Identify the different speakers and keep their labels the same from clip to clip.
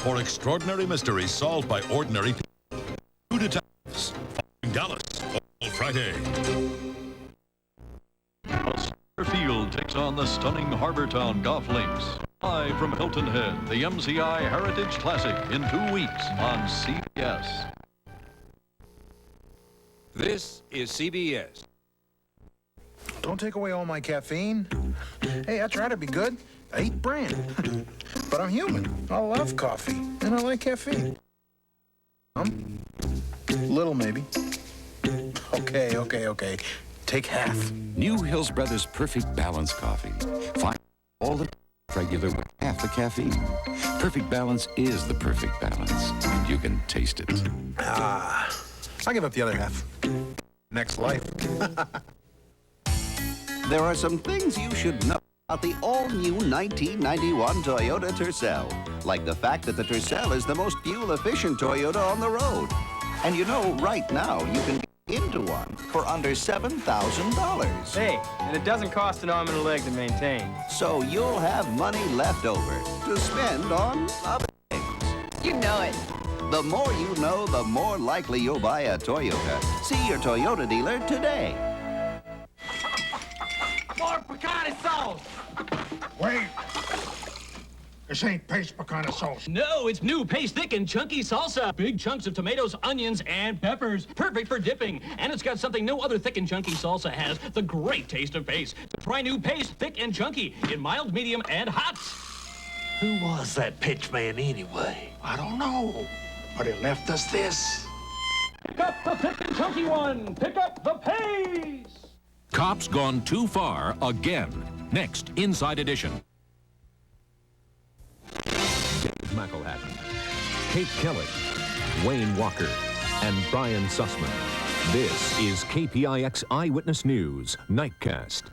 Speaker 1: for extraordinary mysteries solved by ordinary people. Two detectives following Dallas all Friday.
Speaker 2: Field takes on the stunning Harbortown Golf Links. Live from Hilton Head, the MCI Heritage Classic in 2 weeks on CBS.
Speaker 3: This is CBS.
Speaker 4: Don't take away all my caffeine. Hey, I try to be good. I eat bran. But I'm human. I love coffee, and I like caffeine. Little, maybe. Okay. Take half.
Speaker 3: New Hills Brothers Perfect Balance Coffee. Find all the regular with half the caffeine. Perfect Balance is the perfect balance, and you can taste it.
Speaker 4: I'll give up the other half. Next life.
Speaker 5: There are some things you should know about the all-new 1991 Toyota Tercel, like the fact that the Tercel is the most fuel-efficient Toyota on the road. And you know, right now, you can get into one for under $7,000.
Speaker 6: Hey, and it doesn't cost an arm and a leg to maintain.
Speaker 5: So you'll have money left over to spend on other things.
Speaker 7: You know it.
Speaker 5: The more you know, the more likely you'll buy a Toyota. See your Toyota dealer today.
Speaker 8: More pecan sauce! Wait! This ain't paste pecan sauce.
Speaker 9: No, it's new Paste Thick and Chunky Salsa. Big chunks of tomatoes, onions, and peppers. Perfect for dipping. And it's got something no other Thick and Chunky Salsa has, the great taste of paste. Try new Paste Thick and Chunky in mild, medium, and hot.
Speaker 8: Who was that pitch man anyway? I don't know, but he left us this.
Speaker 9: Pick up the Thick and Chunky one. Pick up the Paste.
Speaker 10: Cops Gone Too Far again. Next, Inside Edition. Dave McElhatton, Kate Kelly, Wayne Walker, and Brian Sussman. This is KPIX Eyewitness News Nightcast.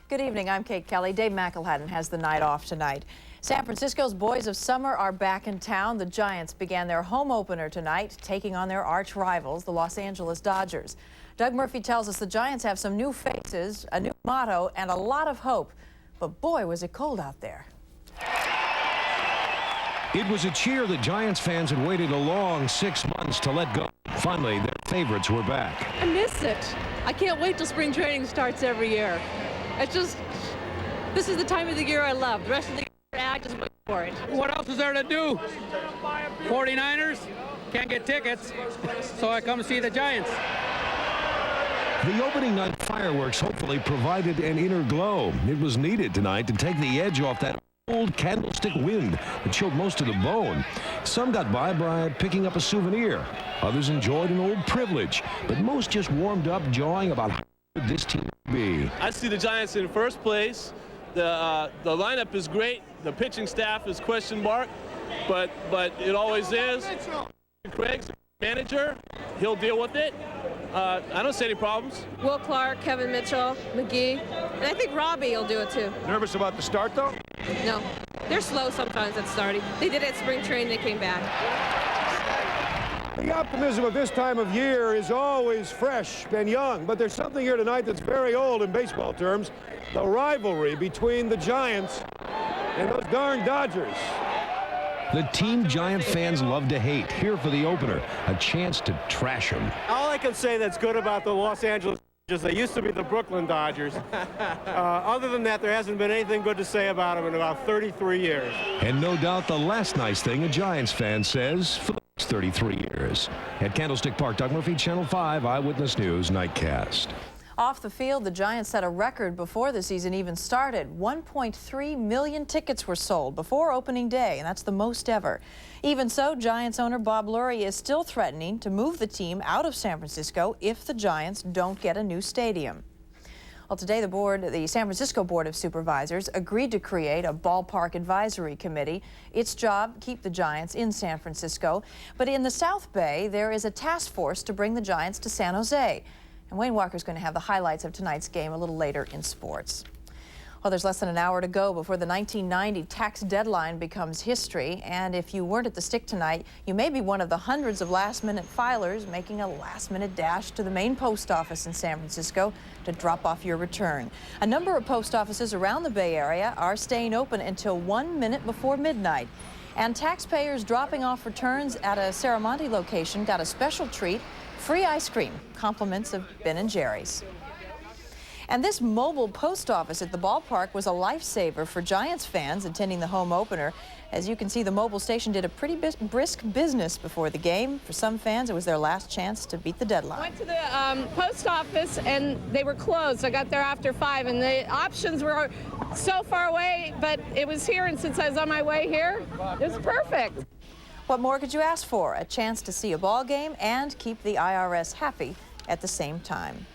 Speaker 7: Good evening, I'm Kate Kelly. Dave McElhatton has the night off tonight. San Francisco's Boys of Summer are back in town. The Giants began their home opener tonight, taking on their arch rivals, the Los Angeles Dodgers. Doug Murphy tells us the Giants have some new faces, a new motto, and a lot of hope. But boy, was it cold out there.
Speaker 11: It was a cheer that Giants fans had waited a long 6 months to let go. Finally, their favorites were back.
Speaker 12: I miss it. I can't wait till spring training starts every year. It's just, this is the time of the year I love. The rest of the year, I just wait for it.
Speaker 13: What else is there to do? 49ers can't get tickets, so I come see the Giants.
Speaker 11: The opening night fireworks hopefully provided an inner glow. It was needed tonight to take the edge off that old candlestick wind that chilled most of the bone. Some got by picking up a souvenir. Others enjoyed an old privilege, but most just warmed up jawing about how good this team would be.
Speaker 14: I see the Giants in first place. The lineup is great. The pitching staff is question mark, but it always is. Craig's manager, he'll deal with it. I don't see any problems.
Speaker 12: Will Clark, Kevin Mitchell, McGee, and I think Robbie will do it too.
Speaker 8: Nervous about the start, though?
Speaker 12: No, they're slow sometimes at starting. They did it at spring training, they came back.
Speaker 15: The optimism of this time of year is always fresh and young, but there's something here tonight that's very old in baseball terms, the rivalry between the Giants and those darn Dodgers.
Speaker 11: The team Giant fans love to hate. Here for the opener, a chance to trash them.
Speaker 16: All I can say that's good about the Los Angeles Dodgers, they used to be the Brooklyn Dodgers. Other than that, there hasn't been anything good to say about them in about 33 years.
Speaker 11: And no doubt the last nice thing a Giants fan says for the next 33 years. At Candlestick Park, Doug Murphy, Channel 5 Eyewitness News Nightcast.
Speaker 7: Off the field, the Giants set a record before the season even started. 1.3 million tickets were sold before opening day, and that's the most ever. Even so, Giants owner Bob Lurie is still threatening to move the team out of San Francisco if the Giants don't get a new stadium. Well, today the San Francisco Board of Supervisors agreed to create a ballpark advisory committee. Its job, keep the Giants in San Francisco. But in the South Bay, there is a task force to bring the Giants to San Jose. And Wayne Walker's going to have the highlights of tonight's game a little later in sports. Well, there's less than an hour to go before the 1990 tax deadline becomes history. And if you weren't at the stick tonight, you may be one of the hundreds of last-minute filers making a last-minute dash to the main post office in San Francisco to drop off your return. A number of post offices around the Bay Area are staying open until 1 minute before midnight. And taxpayers dropping off returns at a Serramonte location got a special treat, free ice cream, compliments of Ben & Jerry's. And this mobile post office at the ballpark was a lifesaver for Giants fans attending the home opener. As you can see, the mobile station did a pretty brisk business before the game. For some fans, it was their last chance to beat the deadline.
Speaker 17: I went to the post office and they were closed. I got there after 5 and the options were so far away, but it was here, and since I was on my way here, it was perfect.
Speaker 7: What more could you ask for? A chance to see a ball game and keep the IRS happy at the same time.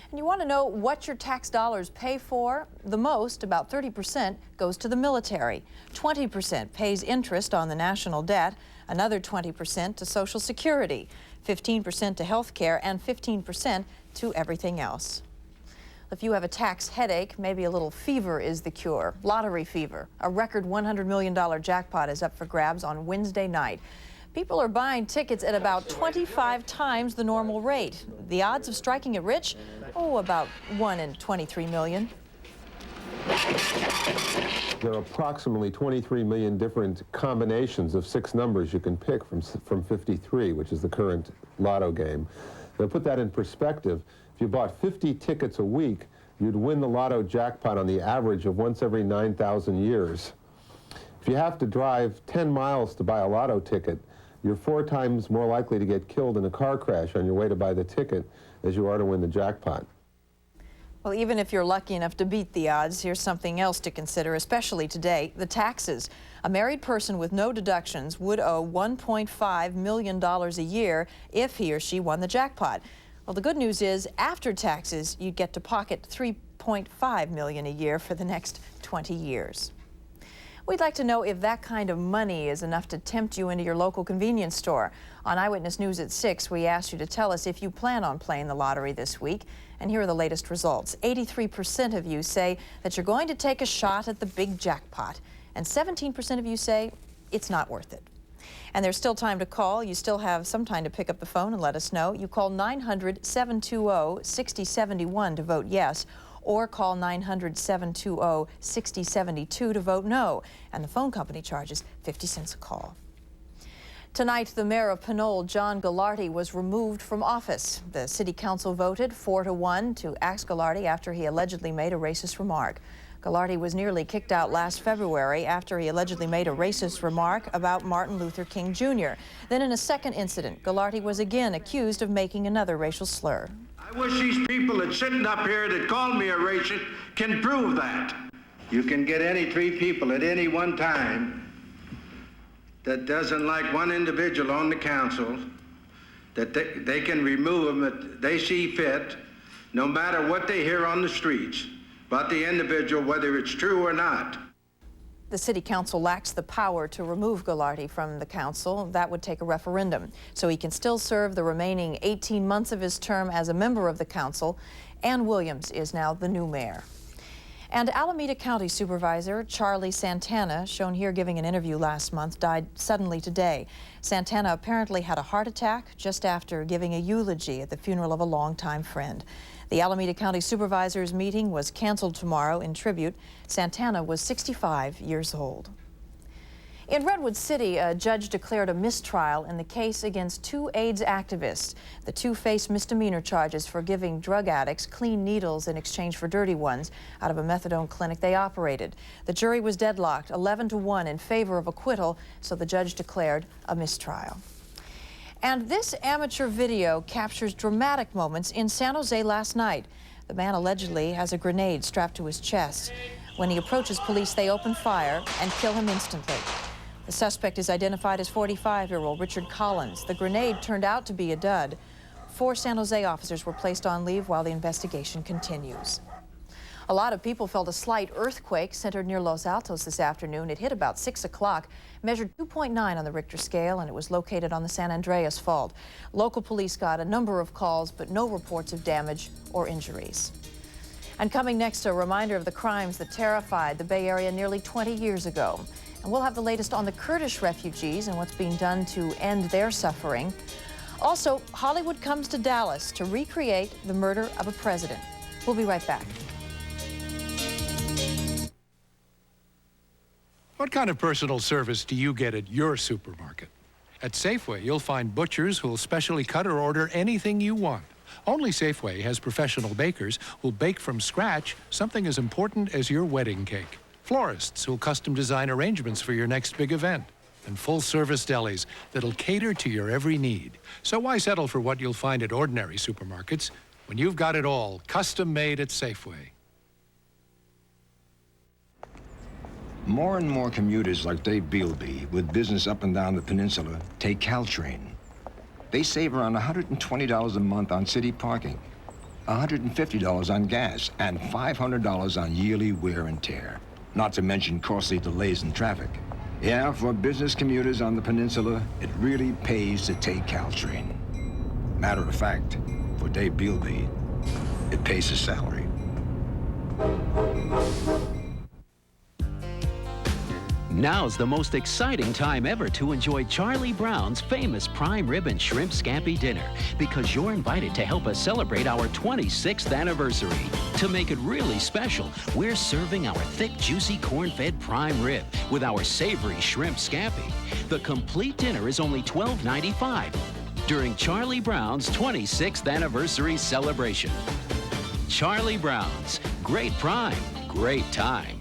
Speaker 7: And you want to know what your tax dollars pay for? The most, about 30%, goes to the military. 20% pays interest on the national debt, another 20% to Social Security, 15% to health care, and 15% to everything else. If you have a tax headache, maybe a little fever is the cure. Lottery fever. A record $100 million jackpot is up for grabs on Wednesday night. People are buying tickets at about 25 times the normal rate. The odds of striking it rich? Oh, about 1 in 23 million.
Speaker 15: There are approximately 23 million different combinations of 6 numbers you can pick from 53, which is the current lotto game. Now, put that in perspective, if you bought 50 tickets a week, you'd win the lotto jackpot on the average of once every 9,000 years. If you have to drive 10 miles to buy a lotto ticket, you're 4 times more likely to get killed in a car crash on your way to buy the ticket as you are to win the jackpot.
Speaker 7: Well, even if you're lucky enough to beat the odds, here's something else to consider, especially today, the taxes. A married person with no deductions would owe $1.5 million a year if he or she won the jackpot. Well, the good news is, after taxes, you'd get to pocket $3.5 million a year for the next 20 years. We'd like to know if that kind of money is enough to tempt you into your local convenience store. On Eyewitness News at 6, we asked you to tell us if you plan on playing the lottery this week. And here are the latest results. 83% of you say that you're going to take a shot at the big jackpot. And 17% of you say it's not worth it. And there's still time to call. You still have some time to pick up the phone and let us know. You call 900-720-6071 to vote yes, or call 900-720-6072 to vote no. And the phone company charges 50 cents a call. Tonight, the mayor of Pinole, John Gallardi, was removed from office. The city council voted 4-1 to axe Gallardi after he allegedly made a racist remark. Gallardi was nearly kicked out last February after he allegedly made a racist remark about Martin Luther King Jr. Then in a second incident, Gallardi was again accused of making another racial slur.
Speaker 18: I wish these people that's sitting up here that called me a racist can prove that. You can get any 3 people at any one time that doesn't like one individual on the council, that they can remove them if they see fit, no matter what they hear on the streets about the individual, whether it's true or not.
Speaker 7: The city council lacks the power to remove Gallardi from the council. That would take a referendum. So he can still serve the remaining 18 months of his term as a member of the council. Ann Williams is now the new mayor. And Alameda County Supervisor Charlie Santana, shown here giving an interview last month, died suddenly today. Santana apparently had a heart attack just after giving a eulogy at the funeral of a longtime friend. The Alameda County Supervisors meeting was canceled tomorrow in tribute. Santana was 65 years old. In Redwood City, a judge declared a mistrial in the case against 2 AIDS activists. The 2 face misdemeanor charges for giving drug addicts clean needles in exchange for dirty ones out of a methadone clinic they operated. The jury was deadlocked 11-1 in favor of acquittal, so the judge declared a mistrial. And this amateur video captures dramatic moments in San Jose last night. The man allegedly has a grenade strapped to his chest. When he approaches police, they open fire and kill him instantly. The suspect is identified as 45-year-old Richard Collins. The grenade turned out to be a dud. 4 San Jose officers were placed on leave while the investigation continues. A lot of people felt a slight earthquake centered near Los Altos this afternoon. It hit about 6 o'clock, measured 2.9 on the Richter scale, and it was located on the San Andreas Fault. Local police got a number of calls, but no reports of damage or injuries. And coming next, a reminder of the crimes that terrified the Bay Area nearly 20 years ago. And we'll have the latest on the Kurdish refugees and what's being done to end their suffering. Also, Hollywood comes to Dallas to recreate the murder of a president. We'll be right back.
Speaker 19: What kind of personal service do you get at your supermarket? At Safeway, you'll find butchers who'll specially cut or order anything you want. Only Safeway has professional bakers who'll bake from scratch something as important as your wedding cake. Florists who'll custom design arrangements for your next big event. And full-service delis that'll cater to your every need. So why settle for what you'll find at ordinary supermarkets when you've got it all custom-made at Safeway?
Speaker 20: More and more commuters like Dave Bealby with business up and down the peninsula take Caltrain. They save around $120 a month on city parking, $150 on gas, and $500 on yearly wear and tear. Not to mention costly delays in traffic. Yeah, for business commuters on the peninsula, it really pays to take Caltrain. Matter of fact, for Dave Bealby, it pays his salary.
Speaker 21: Now's the most exciting time ever to enjoy Charlie Brown's famous prime rib and shrimp scampi dinner, because you're invited to help us celebrate our 26th anniversary. To make it really special, we're serving our thick, juicy corn-fed prime rib with our savory shrimp scampi. The complete dinner is only $12.95 during Charlie Brown's 26th anniversary celebration. Charlie Brown's, great prime, great time.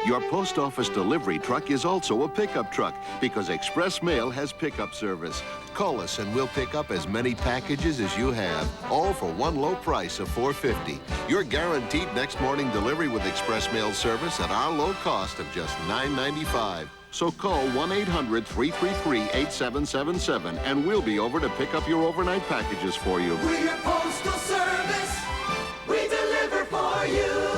Speaker 22: Your post office delivery truck is also a pickup truck because Express Mail has pickup service. Call us and we'll pick up as many packages as you have, all for one low price of $4.50. You're guaranteed next morning delivery with Express Mail service at our low cost of just $9.95. So call 1-800-333-8777 and we'll be over to pick up your overnight packages for you.
Speaker 23: We're your postal service. We deliver for you.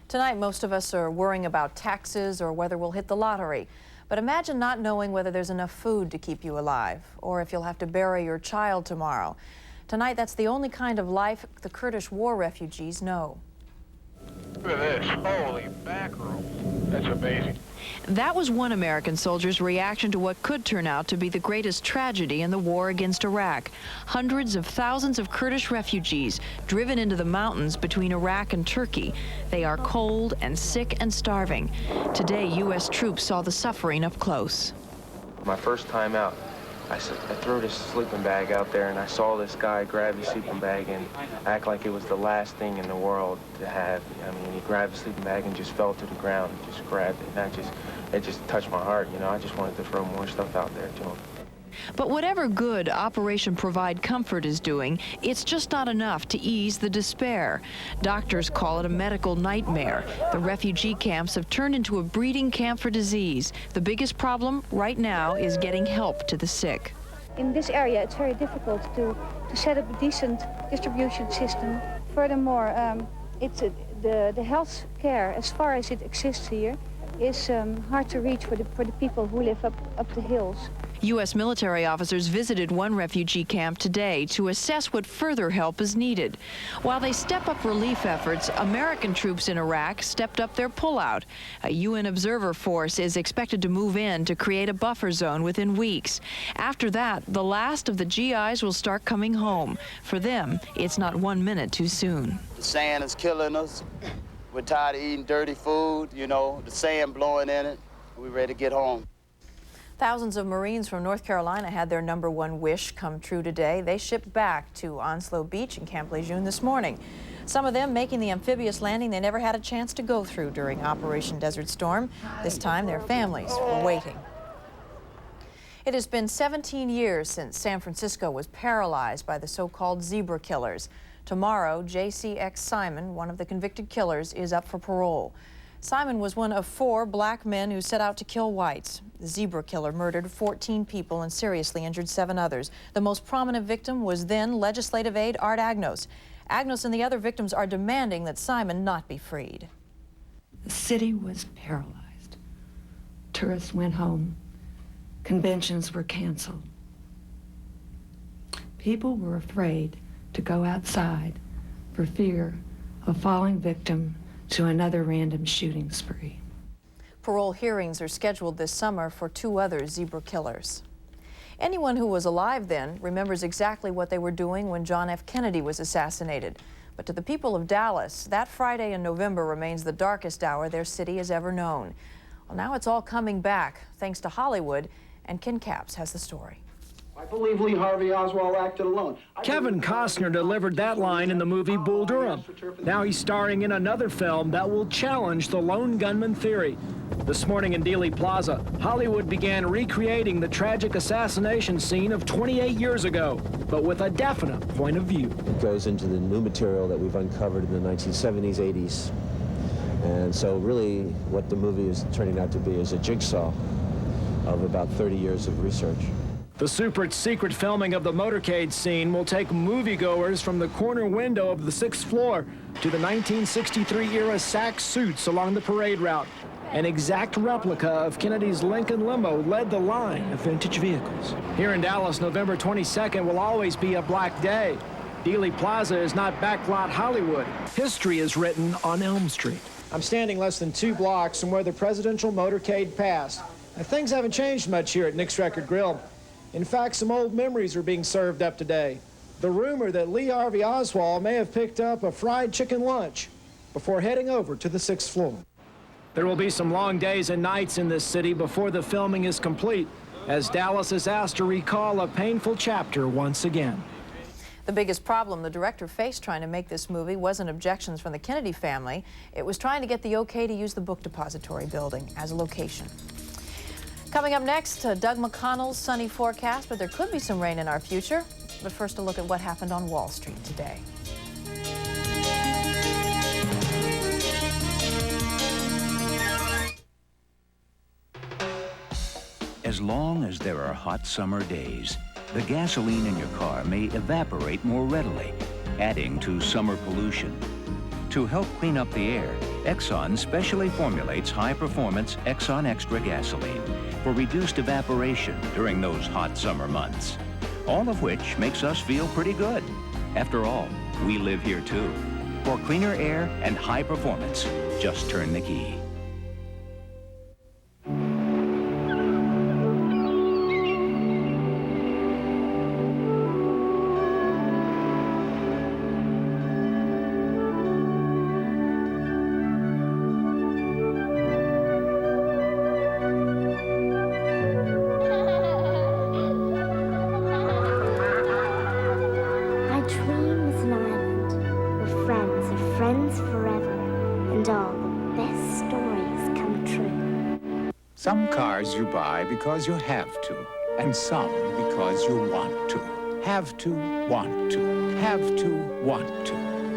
Speaker 7: Tonight, most of us are worrying about taxes or whether we'll hit the lottery. But imagine not knowing whether there's enough food to keep you alive, or if you'll have to bury your child tomorrow. Tonight, that's the only kind of life the Kurdish war refugees know.
Speaker 24: Look at this. Holy mackerel. That's amazing.
Speaker 7: That was one American soldier's reaction to what could turn out to be the greatest tragedy in the war against Iraq. Hundreds of thousands of Kurdish refugees driven into the mountains between Iraq and Turkey. They are cold and sick and starving. Today, U.S. troops saw the suffering up close.
Speaker 25: My first time out, I threw this sleeping bag out there and I saw this guy grab his sleeping bag and act like it was the last thing in the world to have. I mean, he grabbed the sleeping bag and just fell to the ground, just grabbed it, and it just touched my heart, you know. I just wanted to throw more stuff out there to him.
Speaker 7: But whatever good Operation Provide Comfort is doing, it's just not enough to ease the despair. Doctors call it a medical nightmare. The refugee camps have turned into a breeding camp for disease. The biggest problem right now is getting help to the sick.
Speaker 26: In this area, it's very difficult to set up a decent distribution system. Furthermore, the health care, as far as it exists here, is hard to reach for the people who live up the hills.
Speaker 7: U.S. military officers visited one refugee camp today to assess what further help is needed. While they step up relief efforts, American troops in Iraq stepped up their pullout. A UN observer force is expected to move in to create a buffer zone within weeks. After that, the last of the GIs will start coming home. For them, it's not 1 minute too soon.
Speaker 27: The sand is killing us. We're tired of eating dirty food, you know, the sand blowing in it. We're ready to get home.
Speaker 7: Thousands of Marines from North Carolina had their #1 wish come true today. They shipped back to Onslow Beach in Camp Lejeune this morning. Some of them making the amphibious landing they never had a chance to go through during Operation Desert Storm. This time, their families were waiting. It has been 17 years since San Francisco was paralyzed by the so-called zebra killers. Tomorrow, JCX Simon, one of the convicted killers, is up for parole. Simon was one of 4 black men who set out to kill whites. The zebra killer murdered 14 people and seriously injured 7 others. The most prominent victim was then legislative aide Art Agnos. Agnos and the other victims are demanding that Simon not be freed.
Speaker 28: The city was paralyzed. Tourists went home. Conventions were canceled. People were afraid to go outside for fear of falling victim to another random shooting spree.
Speaker 7: Parole hearings are scheduled this summer for 2 other zebra killers. Anyone who was alive then remembers exactly what they were doing when John F. Kennedy was assassinated. But to the people of Dallas, that Friday in November remains the darkest hour their city has ever known. Well, now it's all coming back, thanks to Hollywood, and Ken Capps has the story.
Speaker 1: I believe Lee Harvey Oswald acted alone.
Speaker 2: Kevin Costner delivered that line in the movie Bull Durham. Now he's starring in another film that will challenge the lone gunman theory. This morning in Dealey Plaza, Hollywood began recreating the tragic assassination scene of 28 years ago, but with a definite point of view.
Speaker 3: It goes into the new material that we've uncovered in the 1970s, 80s. And so really what the movie is turning out to be is a jigsaw of about 30 years of research.
Speaker 2: The super secret filming of the motorcade scene will take moviegoers from the corner window of the 6th floor to the 1963-era Saks suits along the parade route. An exact replica of Kennedy's Lincoln limo led the line of vintage vehicles. Here in Dallas, November 22nd will always be a black day. Dealey Plaza is not backlot Hollywood. History is written on Elm Street. I'm standing less than 2 blocks from where the presidential motorcade passed. Now, things haven't changed much here at Nick's Record Grill. In fact, some old memories are being served up today. The rumor that Lee Harvey Oswald may have picked up a fried chicken lunch before heading over to the 6th floor. There will be some long days and nights in this city before the filming is complete, as Dallas is asked to recall a painful chapter once again.
Speaker 7: The biggest problem the director faced trying to make this movie wasn't objections from the Kennedy family. It was trying to get the okay to use the book depository building as a location. Coming up next, Doug McConnell's sunny forecast, but there could be some rain in our future. But first, a look at what happened on Wall Street today.
Speaker 4: As long as there are hot summer days, the gasoline in your car may evaporate more readily, adding to summer pollution. To help clean up the air, Exxon specially formulates high-performance Exxon Extra gasoline for reduced evaporation during those hot summer months. All of which makes us feel pretty good. After all, we live here too. For cleaner air and high performance, just turn the key.
Speaker 5: Some cars you buy because you have to, and some because you want to. Have to, want to, have to, want to.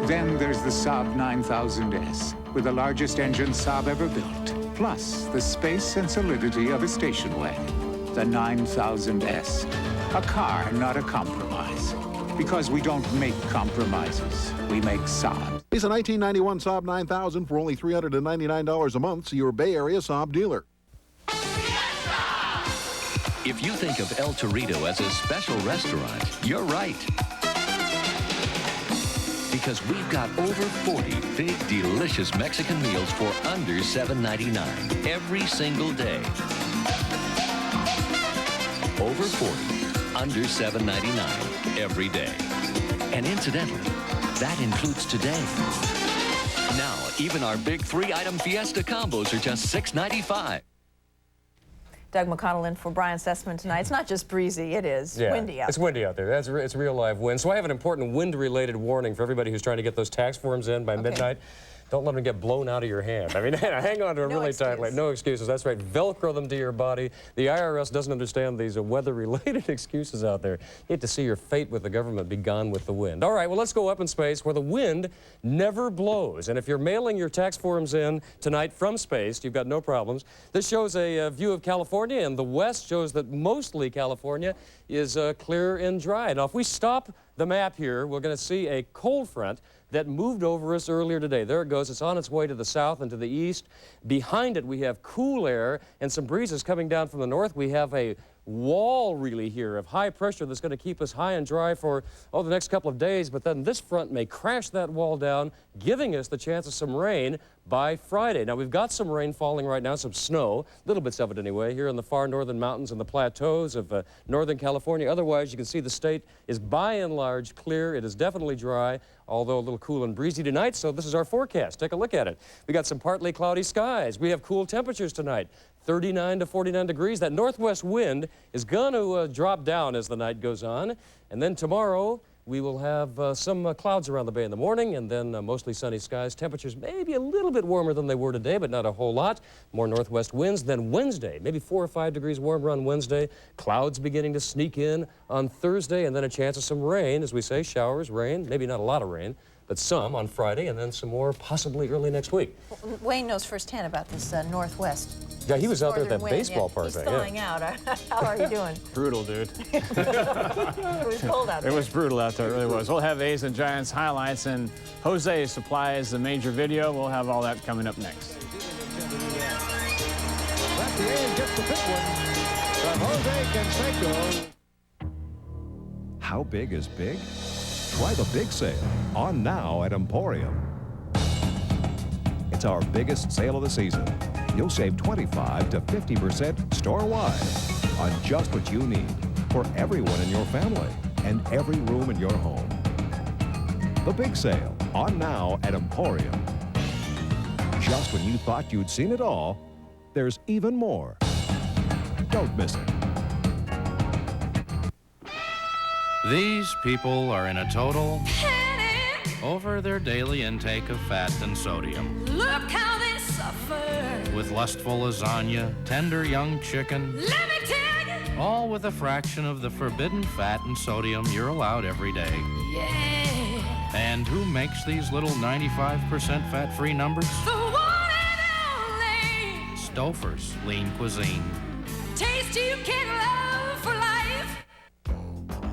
Speaker 5: Then there's the Saab 9000S, with the largest engine Saab ever built, plus the space and solidity of a station wagon. The 9000S, a car, not a compromise. Because we don't make compromises, we make Saab.
Speaker 6: It's a 1991 Saab 9000 for only $399 a month, see your Bay Area Saab dealer.
Speaker 9: If you think of El Torito as a special restaurant, you're right. Because we've got over 40 big, delicious Mexican meals for under $7.99 every single day. Over 40, under $7.99 every day. And incidentally, that includes today. Now, even our big 3-item Fiesta combos are just $6.95.
Speaker 7: Doug McConnell in for Brian Sussman tonight. It's not just breezy, it is windy out there.
Speaker 10: It's windy out there. It's real live wind. So I have an important wind-related warning for everybody who's trying to get those tax forms in by midnight. Don't let them get blown out of your hand. I mean, hang on to them really tightly. No excuses. That's right. Velcro them to your body. The IRS doesn't understand these weather-related excuses out there. You hate to see your fate with the government be gone with the wind. All right, well, let's go up in space where the wind never blows. And if you're mailing your tax forms in tonight from space, you've got no problems. This shows a view of California, and the west shows that mostly California is clear and dry. Now, if we stop the map here, we're going to see a cold front that moved over us earlier today. There it goes. It's on its way to the south and to the east. Behind it, we have cool air and some breezes coming down from the north. We have a wall really here of high pressure that's going to keep us high and dry for, the next couple of days. But then this front may crash that wall down, giving us the chance of some rain by Friday. Now, we've got some rain falling right now, some snow, little bits of it anyway, here in the far northern mountains and the plateaus of northern California. Otherwise, you can see the state is by and large clear. It is definitely dry. although a little cool and breezy tonight, so this is our forecast. Take a look at it. We got some partly cloudy skies. We have cool temperatures tonight, 39 to 49 degrees. That northwest wind is going to drop down as the night goes on. And then tomorrow, we will have some clouds around the bay in the morning, and then mostly sunny skies. Temperatures maybe a little bit warmer than they were today, but not a whole lot. More northwest winds. Then Wednesday, maybe 4 or 5 degrees warmer on Wednesday. Clouds beginning to sneak in on Thursday, and then a chance of some rain, as we say, showers, rain, maybe not a lot of rain, but some on Friday, and then some more possibly early next week.
Speaker 7: Wayne knows firsthand about this northwest.
Speaker 10: Yeah, he was out there at that
Speaker 7: wind.
Speaker 10: baseball park.
Speaker 7: He's thawing out. How are you doing?
Speaker 2: Brutal, dude.
Speaker 7: It was cold out there.
Speaker 2: It was brutal out there, it really was. We'll have A's and Giants highlights, and Jose supplies the major video. We'll have all that coming up next.
Speaker 8: But the A's get the big one from Jose Canseco.
Speaker 11: How big is big? Try the big sale on now at Emporium. It's our biggest sale of the season. You'll save 25 to 50% store-wide on just what you need for everyone in your family and every room in your home. The big sale on now at Emporium. Just when you thought you'd seen it all, there's even more. Don't miss it.
Speaker 12: These people are in a total over their daily intake of fat and sodium.
Speaker 23: Look how they suffer.
Speaker 12: With lustful lasagna, tender young chicken,
Speaker 23: Let me tell you.
Speaker 12: all with a fraction of the forbidden fat and sodium you're allowed every day.
Speaker 23: Yeah.
Speaker 12: And who makes these little 95% fat-free numbers?
Speaker 23: The one and only.
Speaker 12: Stouffer's Lean Cuisine.
Speaker 23: Taste you can love for life.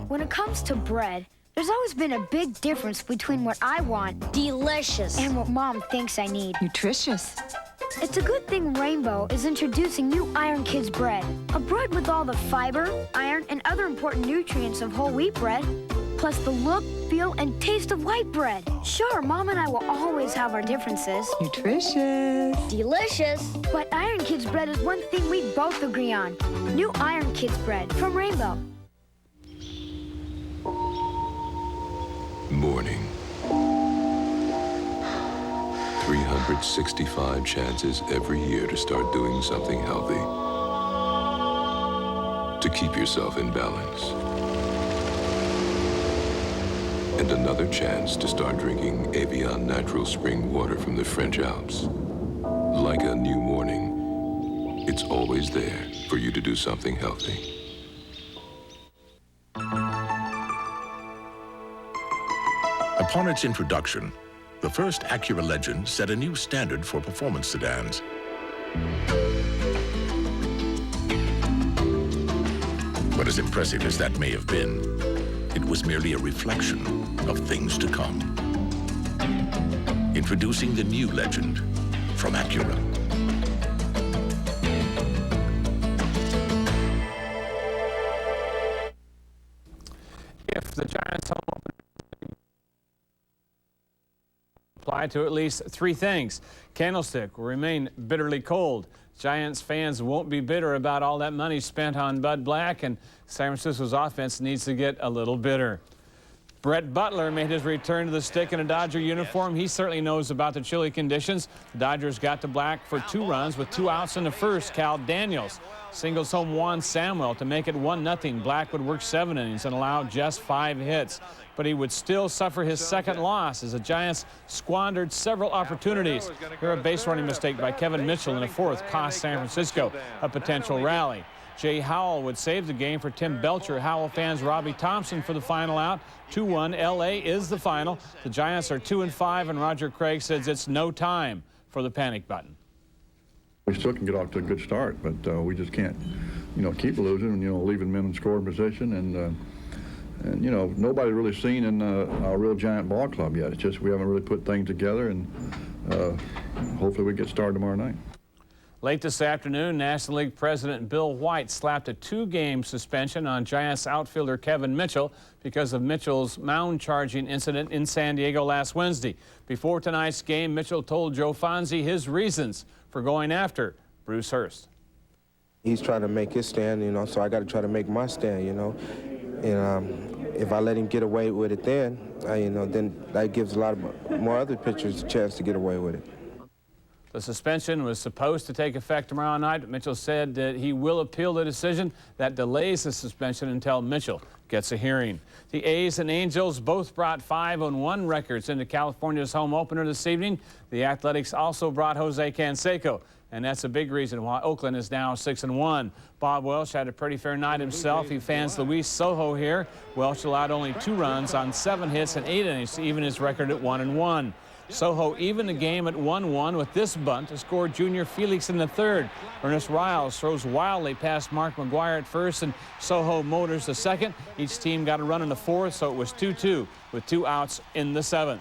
Speaker 13: When it comes to bread, there's always been a big difference between what I want, delicious, and what Mom thinks I need, nutritious. It's a good thing Rainbow is introducing new Iron Kids bread, a bread with all the fiber, iron, and other important nutrients of whole wheat bread, plus the look, feel, and taste of white bread. Sure, Mom and I will always have our differences. Nutritious. Delicious. But Iron Kids bread is one thing we both agree on. New Iron Kids bread from Rainbow.
Speaker 14: Morning. 365 chances every year to start doing something healthy. To keep yourself in balance. And another chance to start drinking Evian natural spring water from the French Alps. Like a new morning, it's always there for you to do something healthy.
Speaker 15: Upon its introduction, the first Acura Legend set a new standard for performance sedans. But as impressive as that may have been, it was merely a reflection of things to come. Introducing the new Legend from Acura.
Speaker 2: If the Giants home opener apply to at least 3 things. Candlestick will remain bitterly cold. Giants fans won't be bitter about all that money spent on Bud Black, and San Francisco's offense needs to get a little bitter. Brett Butler made his return to the stick in a Dodger uniform. He certainly knows about the chilly conditions. The Dodgers got to Black for 2 runs with 2 outs in the first. Cal Daniels singles home Juan Samuel to make it 1-0. Black would work 7 innings and allow just 5 hits. But he would still suffer his second loss as the Giants squandered several opportunities. Here, a base running mistake by Kevin Mitchell in the 4th cost San Francisco a potential rally. Jay Howell would save the game for Tim Belcher. Howell fans Robbie Thompson for the final out. 2-1, L.A. is the final. The Giants are 2-5, and Roger Craig says it's no time for the panic button.
Speaker 16: We still can get off to a good start, but we just can't, keep losing and, leaving men in scoring position. And nobody really seen in our real Giant ball club yet. It's just we haven't really put things together, and hopefully we get started tomorrow night.
Speaker 2: Late this afternoon, National League President Bill White slapped a 2-game suspension on Giants outfielder Kevin Mitchell because of Mitchell's mound charging incident in San Diego last Wednesday. Before tonight's game, Mitchell told Joe Fonzie his reasons for going after Bruce Hurst.
Speaker 17: He's trying to make his stand, so I got to try to make my stand, And if I let him get away with it then, then that gives a lot of more other pitchers a chance to get away with it.
Speaker 18: The suspension was supposed to take effect tomorrow night, but Mitchell said that he will appeal the decision. That delays the suspension until Mitchell gets a hearing. The A's and Angels both brought 5-1 records into California's home opener this evening. The Athletics also brought Jose Canseco, and that's a big reason why Oakland is now 6-1. Bob Welch had a pretty fair night himself. He fans Luis Sojo here. Welch allowed only 2 runs on 7 hits and 8 innings to even his record at 1-1. Sojo evened the game at 1-1 with this bunt to score Junior Felix in the 3rd. Ernest Riles throws wildly past Mark McGuire at first, and Sojo motors the 2nd. Each team got a run in the 4th, so it was 2-2 with 2 outs in the 7th.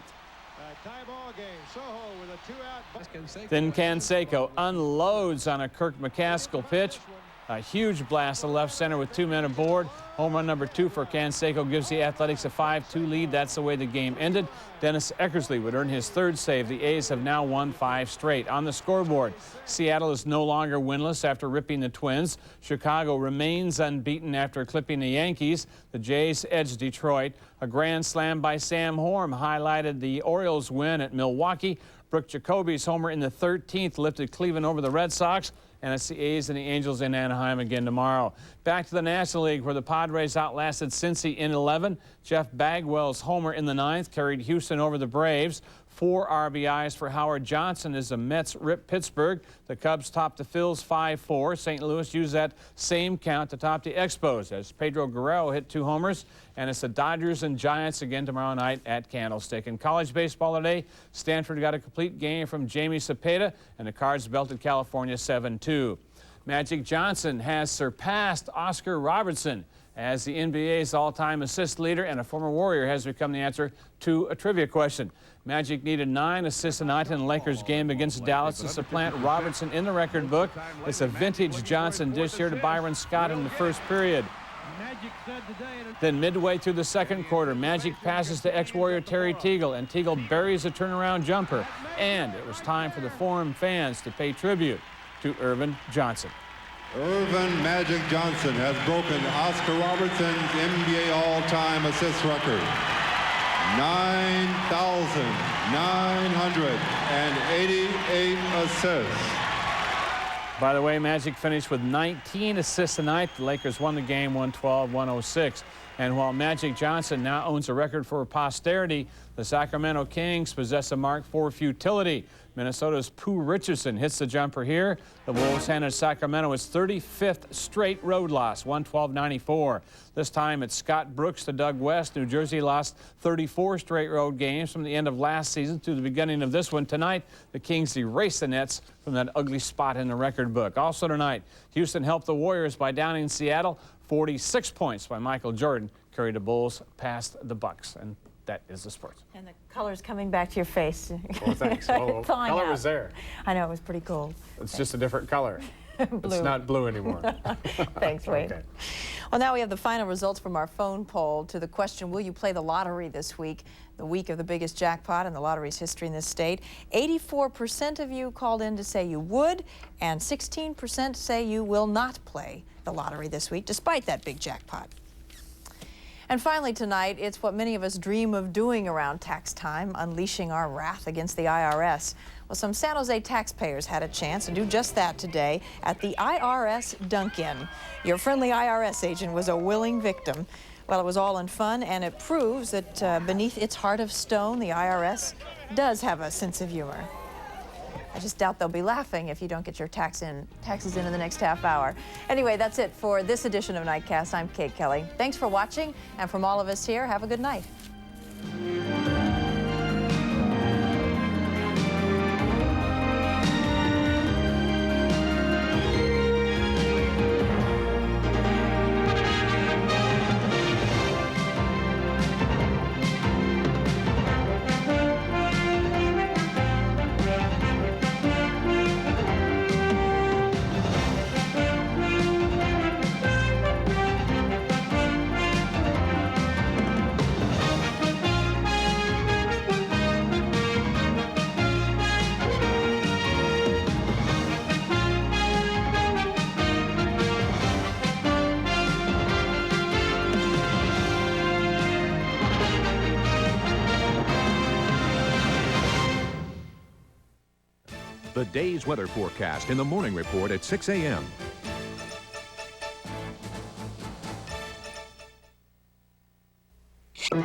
Speaker 18: Then Canseco unloads on a Kirk McCaskill pitch. A huge blast to left center with 2 men aboard. Home run number 2 for Canseco gives the Athletics a 5-2 lead. That's the way the game ended. Dennis Eckersley would earn his 3rd save. The A's have now won 5 straight. On the scoreboard, Seattle is no longer winless after ripping the Twins. Chicago remains unbeaten after clipping the Yankees. The Jays edged Detroit. A grand slam by Sam Horn highlighted the Orioles win at Milwaukee. Brooke Jacoby's homer in the 13th lifted Cleveland over the Red Sox. And it's the A's and the Angels in Anaheim again tomorrow. Back to the National League, where the Padres outlasted Cincy in 11. Jeff Bagwell's homer in the 9th carried Houston over the Braves. 4 RBIs for Howard Johnson as the Mets rip Pittsburgh. The Cubs topped the Phils 5-4. St. Louis used that same count to top the Expos as Pedro Guerrero hit 2 homers. And it's the Dodgers and Giants again tomorrow night at Candlestick. In college baseball today, Stanford got a complete game from Jamie Cepeda, and the Cards belted California 7-2. Magic Johnson has surpassed Oscar Robertson as the NBA's all-time assist leader, and a former Warrior has become the answer to a trivia question. Magic needed 9 assists a night in the Lakers game against Dallas to supplant Robertson in the record book. It's a vintage Johnson dish here to Byron Scott in the 1st period. Then midway through the 2nd quarter, Magic passes to ex-Warrior Terry Teagle, and Teagle buries a turnaround jumper. And it was time for the Forum fans to pay tribute to Irvin Johnson.
Speaker 19: Irvin Magic Johnson has broken Oscar Robertson's NBA all-time assist record. 9,988 assists.
Speaker 18: By the way, Magic finished with 19 assists tonight. The Lakers won the game 112-106. And while Magic Johnson now owns a record for posterity, the Sacramento Kings possess a mark for futility. Minnesota's Pooh Richardson hits the jumper here. The Wolves handed Sacramento its 35th straight road loss, 112-94. This time it's Scott Brooks to Doug West. New Jersey lost 34 straight road games from the end of last season to the beginning of this one. Tonight, the Kings erase the Nets from that ugly spot in the record book. Also tonight, Houston helped the Warriors by downing Seattle. 46 points by Michael Jordan carried the Bulls past the Bucks. And that is the sports.
Speaker 7: And the color's coming back to your face.
Speaker 18: Well, thanks. Well, color was there.
Speaker 7: I know, it was pretty cool.
Speaker 18: It's just a different color.
Speaker 7: Blue.
Speaker 18: It's not blue anymore.
Speaker 7: Thanks, Wade.
Speaker 18: Okay.
Speaker 7: Well, now we have the final results from our phone poll to the question, will you play the lottery this week, the week of the biggest jackpot in the lottery's history in this state? 84% of you called in to say you would, and 16% say you will not play the lottery this week, despite that big jackpot. And finally tonight, it's what many of us dream of doing around tax time, unleashing our wrath against the IRS. Well, some San Jose taxpayers had a chance to do just that today at the IRS Dunk-In. Your friendly IRS agent was a willing victim. Well, it was all in fun, and it proves that beneath its heart of stone, the IRS does have a sense of humor. I just doubt they'll be laughing if you don't get your taxes in the next half hour. Anyway, that's it for this edition of Nightcast. I'm Kate Kelly. Thanks for watching, and from all of us here, have a good night.
Speaker 11: The day's weather forecast in the morning report at 6 a.m.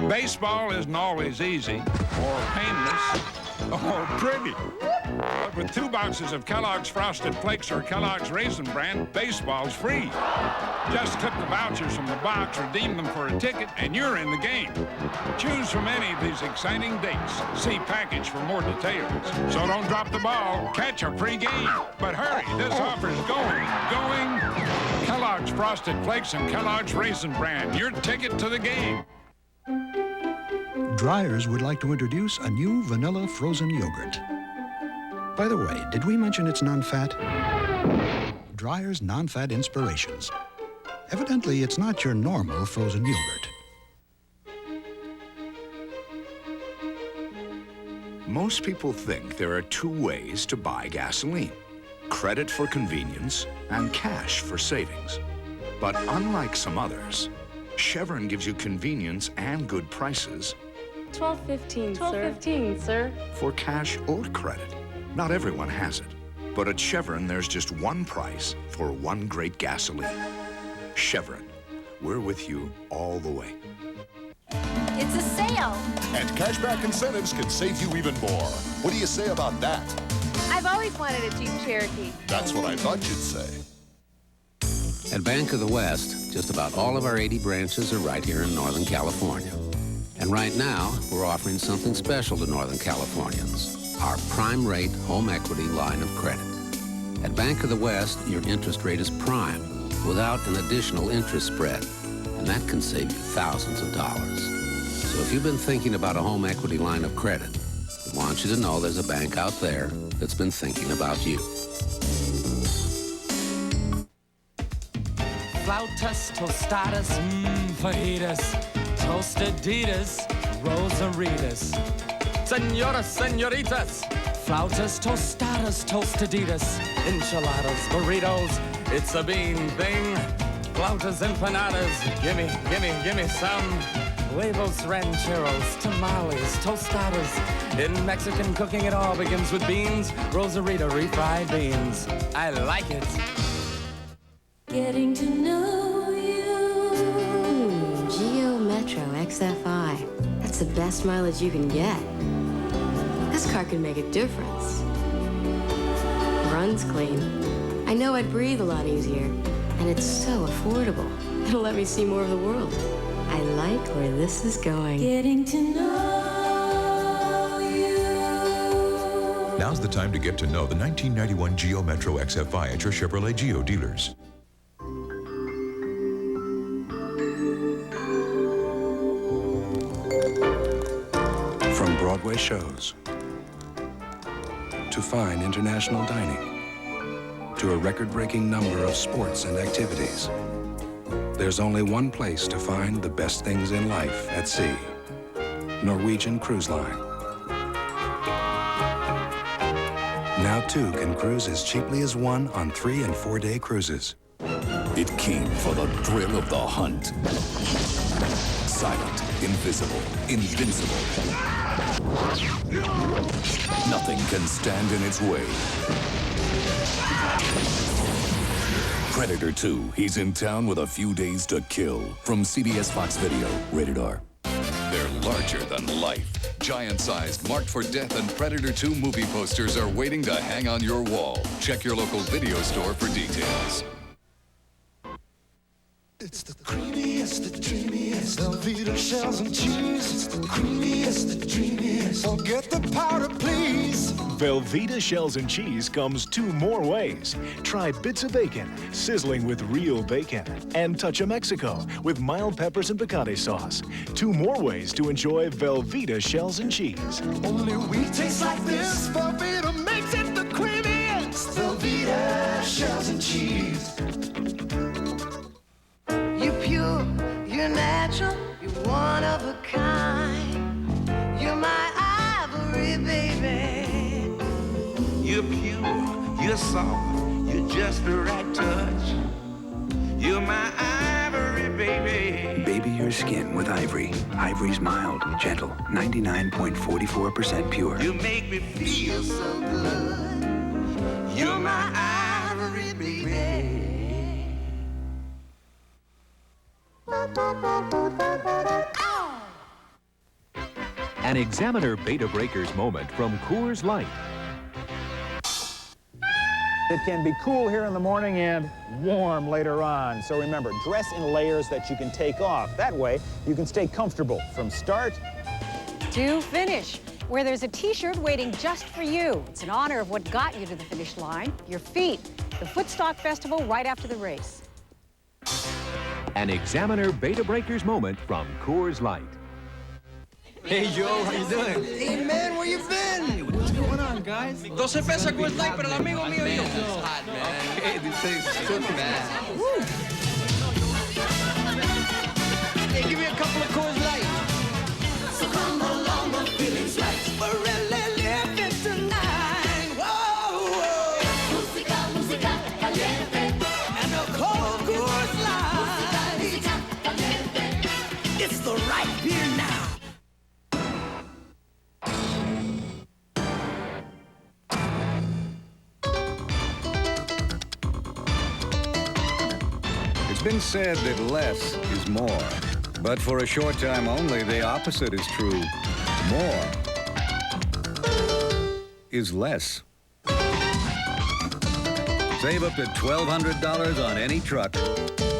Speaker 20: Baseball isn't always easy, or painless, or pretty. But with 2 boxes of Kellogg's Frosted Flakes or Kellogg's Raisin Bran, baseball's free. Just clip the vouchers from the box, redeem them for a ticket, and you're in the game. Choose from any of these exciting dates. See package for more details. So don't drop the ball. Catch a free game. But hurry, this offer's going. Kellogg's Frosted Flakes and Kellogg's Raisin Bran, your ticket to the game.
Speaker 21: Dreyer's would like to introduce a new vanilla frozen yogurt. By the way, did we mention it's non-fat? Dreyer's non-fat inspirations. Evidently, it's not your normal frozen yogurt.
Speaker 22: Most people think there are 2 ways to buy gasoline: credit for convenience and cash for savings. But unlike some others, Chevron gives you convenience and good prices.
Speaker 24: $12.15, sir. $12.15, sir.
Speaker 22: For cash or credit. Not everyone has it. But at Chevron, there's just one price for one great gasoline. Chevron. We're with you all the way.
Speaker 25: It's a sale.
Speaker 26: And cashback incentives can save you even more. What do you say about that?
Speaker 25: I've always wanted a Jeep Cherokee.
Speaker 26: That's what I thought you'd say.
Speaker 12: At Bank of the West, just about all of our 80 branches are right here in Northern California. And right now, we're offering something special to Northern Californians, our prime rate home equity line of credit. At Bank of the West, your interest rate is prime, without an additional interest spread, and that can save you thousands of dollars. So if you've been thinking about a home equity line of credit, we want you to know there's a bank out there that's been thinking about you.
Speaker 27: Flautas, tostadas, fajitas, tostaditas, rosaritas. Señoras, señoritas, flautas, tostadas, tostaditas, enchiladas, burritos, it's a bean thing. Flautas, empanadas, gimme some. Huevos, rancheros, tamales, tostadas. In Mexican cooking, it all begins with beans. Rosarita, refried beans. I like it.
Speaker 25: Getting to know you.
Speaker 28: Geo Metro XFI. That's the best mileage you can get. This car can make a difference. Runs clean. I know I'd breathe a lot easier. And it's so affordable. It'll let me see more of the world. I like where this is going.
Speaker 25: Getting to know you.
Speaker 15: Now's the time to get to know the 1991 Geo Metro XFI at your Chevrolet Geo dealers.
Speaker 29: From Broadway shows to fine international dining to a record-breaking number of sports and activities, there's only one place to find the best things in life at sea. Norwegian Cruise Line. Now 2 can cruise as cheaply as 1 on 3- and 4-day cruises.
Speaker 30: It came for the thrill of the hunt. Silent, invisible, invincible. Nothing can stand in its way. Predator 2, he's in town with a few days to kill. From CBS Fox Video, rated R.
Speaker 31: They're larger than life. Giant-sized, marked for death and Predator 2 movie posters are waiting to hang on your wall. Check your local video store for details.
Speaker 23: It's the creamiest, the dreamiest Velveeta shells and cheese. It's the creamiest, the dreamiest. Forget the powder, please.
Speaker 32: Velveeta shells and cheese comes 2 more ways. Try bits of bacon, sizzling with real bacon. And touch of Mexico with mild peppers and picante sauce. 2 more ways to enjoy Velveeta shells and cheese.
Speaker 23: Only we taste like this. Velveeta makes it the creamiest. Velveeta shells and cheese.
Speaker 25: You're pure, you're natural, you're one of a kind. You're my ivory, baby.
Speaker 33: You're pure, you're soft, you're just the right touch. You're my ivory, baby.
Speaker 34: Baby your skin with Ivory. Ivory's mild, gentle, 99.44% pure.
Speaker 33: You make me feel so good.
Speaker 25: You're my ivory baby.
Speaker 11: An Examiner Beta Breakers moment from Coors Light.
Speaker 1: It can be cool here in the morning and warm later on. So remember, dress in layers that you can take off. That way, you can stay comfortable from start
Speaker 2: to finish, where there's a t-shirt waiting just for you. It's in honor of what got you to the finish line, your feet. The Footstock Festival right after the race.
Speaker 11: An Examiner Beta Breakers moment from Coors Light.
Speaker 3: Hey, Joe, how you doing?
Speaker 25: Hey, man, where you been?
Speaker 3: Hey, what's going on, guys?
Speaker 25: 12 pesos Coors Light para el amigo mío.
Speaker 3: It's hot, man. Okay, this tastes cooking, man.
Speaker 25: Hey, give me a couple of Coors Light. So come along, the feeling's right. We're really living tonight. Whoa, whoa. Música, música caliente. And a cold Coors Light. Música caliente. It's the right beer now.
Speaker 4: It's been said that less is more, but for a short time only, the opposite is true. More is less. Save up to $1,200 on any truck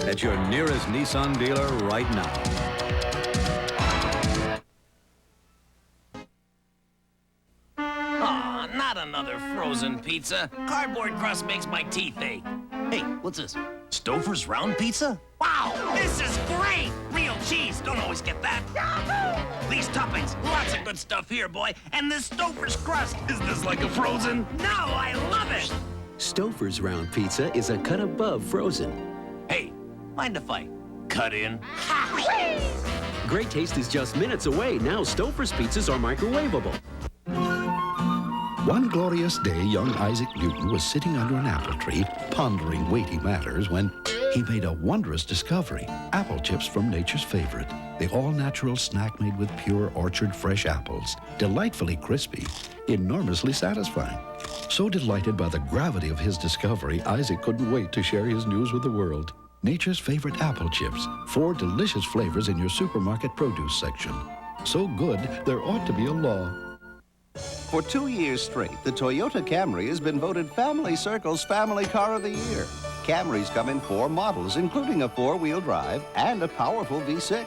Speaker 4: at your nearest Nissan dealer right now.
Speaker 5: Aw, not another frozen pizza. Cardboard crust makes my teeth ache. Hey, what's this? Stouffer's round pizza? Wow, this is great! Real cheese, don't always get that. Yahoo! These toppings, lots of good stuff here, boy. And this Stouffer's crust, is this like a frozen? No, I love it!
Speaker 6: Stouffer's round pizza is a cut above frozen.
Speaker 5: Hey, mind if I cut in?
Speaker 6: Great taste is just minutes away. Now Stouffer's pizzas are microwavable.
Speaker 21: One glorious day, young Isaac Newton was sitting under an apple tree, pondering weighty matters, when he made a wondrous discovery: apple chips from nature's favorite. The all-natural snack made with pure orchard fresh apples, delightfully crispy, enormously satisfying. So delighted by the gravity of his discovery, Isaac couldn't wait to share his news with the world. Nature's favorite apple chips, 4 delicious flavors in your supermarket produce section. So good, there ought to be a law.
Speaker 8: For 2 years straight, the Toyota Camry has been voted Family Circle's Family Car of the Year. Camrys come in 4 models, including a 4-wheel drive and a powerful V6.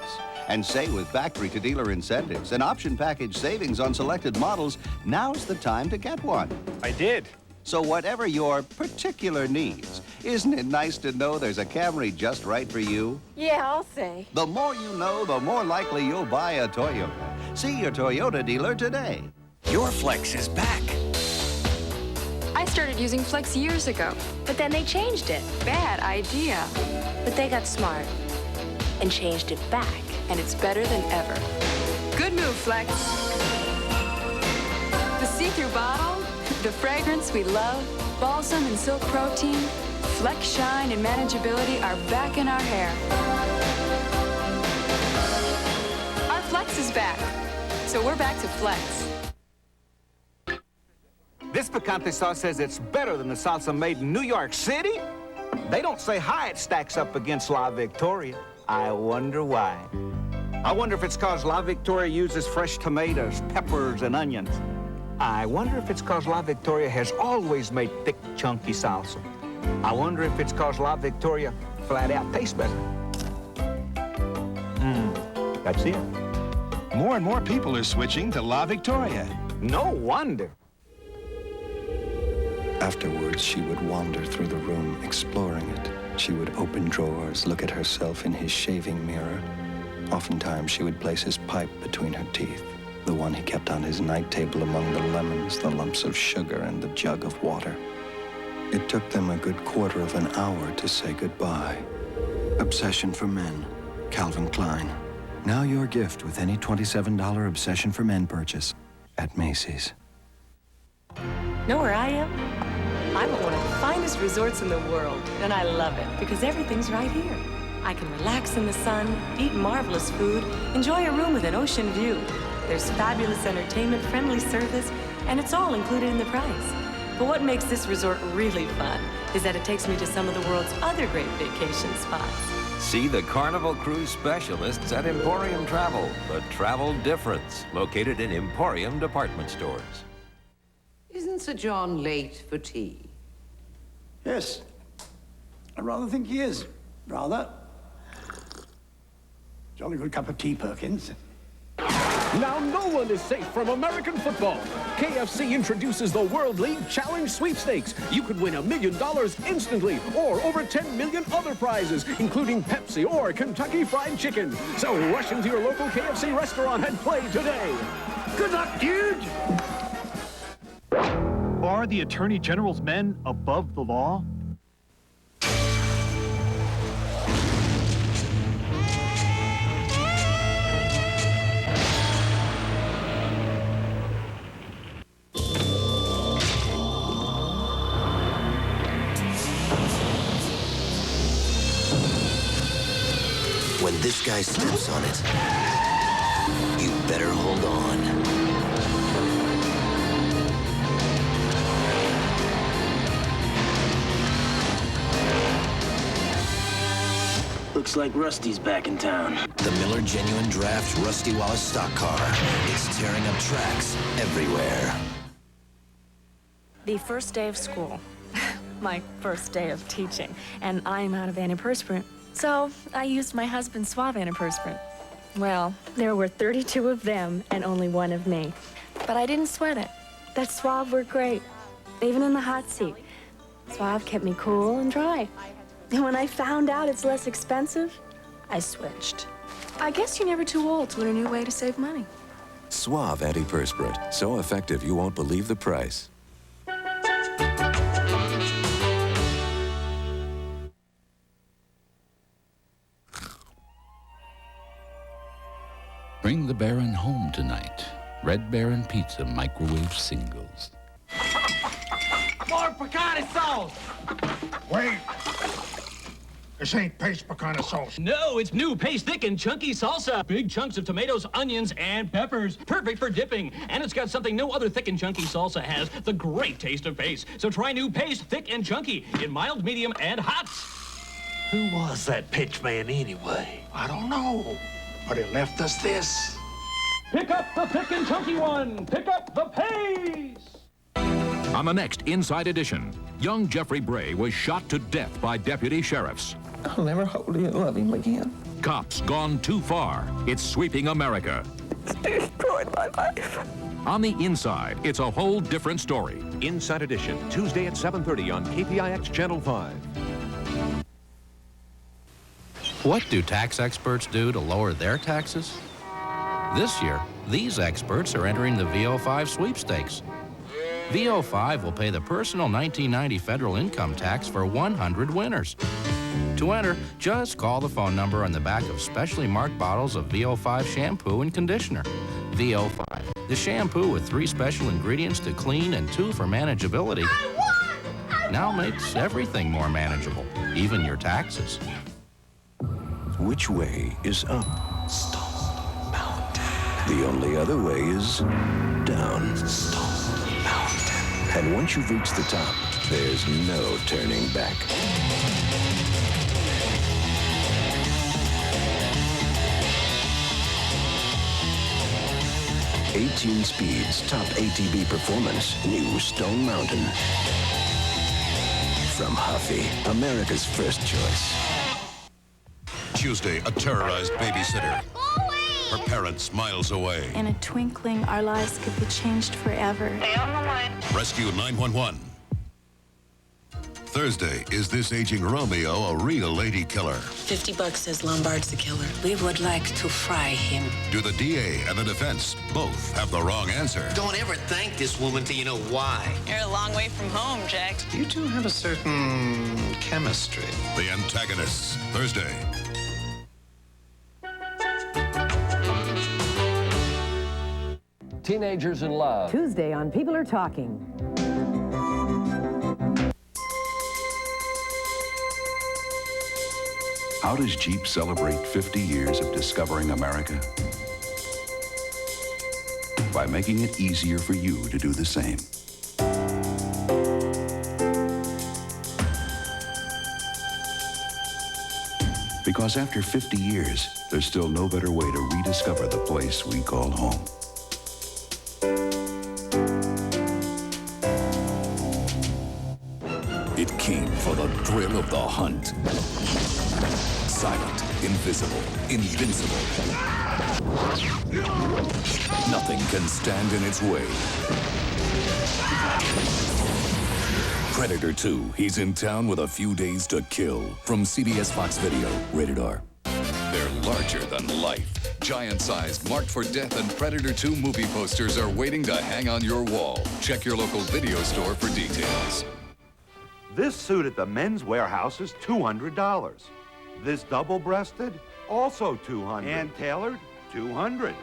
Speaker 8: And say with factory-to-dealer incentives and option package savings on selected models, now's the time to get one.
Speaker 1: I did.
Speaker 8: So whatever your particular needs, isn't it nice to know there's a Camry just right for you?
Speaker 2: Yeah, I'll say.
Speaker 8: The more you know, the more likely you'll buy a Toyota. See your Toyota dealer today.
Speaker 9: Your Flex is back.
Speaker 24: I started using Flex years ago, but then they changed it. Bad idea. But they got smart and changed it back, and it's better than ever. Good move, Flex. The see-through bottle, the fragrance we love, balsam and silk protein, Flex shine and manageability are back in our hair. Our Flex is back, so we're back to Flex.
Speaker 1: This picante sauce says it's better than the salsa made in New York City? They don't say how it stacks up against La Victoria. I wonder why. I wonder if it's because La Victoria uses fresh tomatoes, peppers, and onions. I wonder if it's because La Victoria has always made thick, chunky salsa. I wonder if it's because La Victoria flat out tastes better. That's it.
Speaker 10: More and more people are switching to La Victoria.
Speaker 1: No wonder.
Speaker 29: Afterwards, she would wander through the room, exploring it. She would open drawers, look at herself in his shaving mirror. Oftentimes, she would place his pipe between her teeth, the one he kept on his night table among the lemons, the lumps of sugar, and the jug of water. It took them a good quarter of an hour to say goodbye. Obsession for Men, Calvin Klein. Now your gift with any $27 Obsession for Men purchase at Macy's.
Speaker 24: Know where I am? I'm at one of the finest resorts in the world, and I love it because everything's right here. I can relax in the sun, eat marvelous food, enjoy a room with an ocean view. There's fabulous entertainment, friendly service, and it's all included in the price.
Speaker 7: But what makes this resort really fun is that it takes me to some of the world's other great vacation spots.
Speaker 9: See the Carnival Cruise specialists at Emporium Travel, the travel difference, located in Emporium department stores.
Speaker 12: Isn't Sir John late for tea?
Speaker 13: Yes. I rather think he is. Rather. Jolly good cup of tea, Perkins.
Speaker 14: Now no one is safe from American football. KFC introduces the World League Challenge Sweepstakes. You could win $1 million instantly, or over 10 million other prizes, including Pepsi or Kentucky Fried Chicken. So rush into your local KFC restaurant and play today.
Speaker 13: Good luck, dude!
Speaker 15: Are the Attorney General's men above the law?
Speaker 16: When this guy steps on it, you better hold on.
Speaker 5: Looks like Rusty's back in town.
Speaker 16: The Miller Genuine Draft Rusty Wallace stock car. It's tearing up tracks everywhere.
Speaker 24: The first day of school. My first day of teaching. And I'm out of antiperspirant. So I used my husband's Suave antiperspirant. Well, there were 32 of them and only one of me. But I didn't sweat it. That Suave worked great, even in the hot seat. Suave kept me cool and dry. And when I found out it's less expensive, I switched. I guess you're never too old to learn a new way to save money.
Speaker 30: Suave antiperspirant. So effective you won't believe the price.
Speaker 17: Bring the Baron home tonight. Red Baron Pizza microwave singles.
Speaker 10: More picante sauce! Wait! This ain't paste picante sauce.
Speaker 6: No, it's new paste thick and chunky salsa. Big chunks of tomatoes, onions, and peppers. Perfect for dipping. And it's got something no other thick and chunky salsa has, the great taste of paste. So try new paste thick and chunky in mild, medium, and hot.
Speaker 10: Who was that pitch man anyway? I don't know, but he left us this.
Speaker 6: Pick up the thick and chunky one. Pick up the paste.
Speaker 18: On the next Inside Edition, young Jeffrey Bray was shot to death by deputy sheriffs.
Speaker 19: I'll never hold him and love him again.
Speaker 18: Cops gone too far. It's sweeping America.
Speaker 19: It's destroyed my life.
Speaker 18: On the inside, it's a whole different story.
Speaker 11: Inside Edition, Tuesday at 7:30 on KPIX Channel 5.
Speaker 20: What do tax experts do to lower their taxes? This year, these experts are entering the VO5 sweepstakes. VO5 will pay the personal 1990 federal income tax for 100 winners. To enter, just call the phone number on the back of specially marked bottles of VO5 shampoo and conditioner. VO5, the shampoo with 3 special ingredients to clean and 2 for manageability. Now makes everything more manageable, even your taxes.
Speaker 30: Which way is up? Stone Mountain. The only other way is down. Stone Mountain. And once you've reached the top, there's no turning back. "18 speeds, top ATV performance, new Stone Mountain." From Huffy, America's first choice.
Speaker 22: Tuesday, a terrorized babysitter. Her parents miles away.
Speaker 24: In a twinkling, our lives could be changed forever. Stay on the line.
Speaker 22: Rescue 911. Thursday, is this aging Romeo a real lady killer?
Speaker 26: $50 says Lombard's the killer. We would like to fry him.
Speaker 22: Do the DA and the defense both have the wrong answer?
Speaker 27: Don't ever thank this woman till you know why.
Speaker 28: You're a long way from home, Jack.
Speaker 27: You two have a certain chemistry.
Speaker 22: The antagonists, Thursday.
Speaker 35: Teenagers in Love.
Speaker 36: Tuesday on People Are Talking.
Speaker 31: How does Jeep celebrate 50 years of discovering America? By making it easier for you to do the same.
Speaker 30: Because after 50 years, there's still no better way to rediscover the place we call home.
Speaker 31: It came for the thrill of the hunt. Silent, invisible, invincible. Nothing can stand in its way. Predator 2, he's in town with a few days to kill. From CBS Fox Video, rated R. They're larger than life. Giant-sized, marked for death and Predator 2 movie posters are waiting to hang on your wall. Check your local video store for details.
Speaker 10: This suit at the Men's Warehouse is $200. This double-breasted, also $200. And tailored, $200.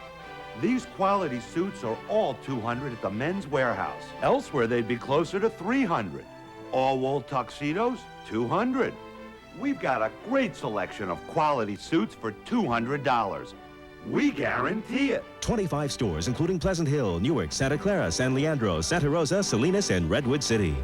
Speaker 10: These quality suits are all $200 at the Men's Warehouse. Elsewhere, they'd be closer to $300. All-wool tuxedos, $200. We've got a great selection of quality suits for $200. We guarantee it.
Speaker 1: 25 stores, including Pleasant Hill, Newark, Santa Clara, San Leandro, Santa Rosa, Salinas, and Redwood City.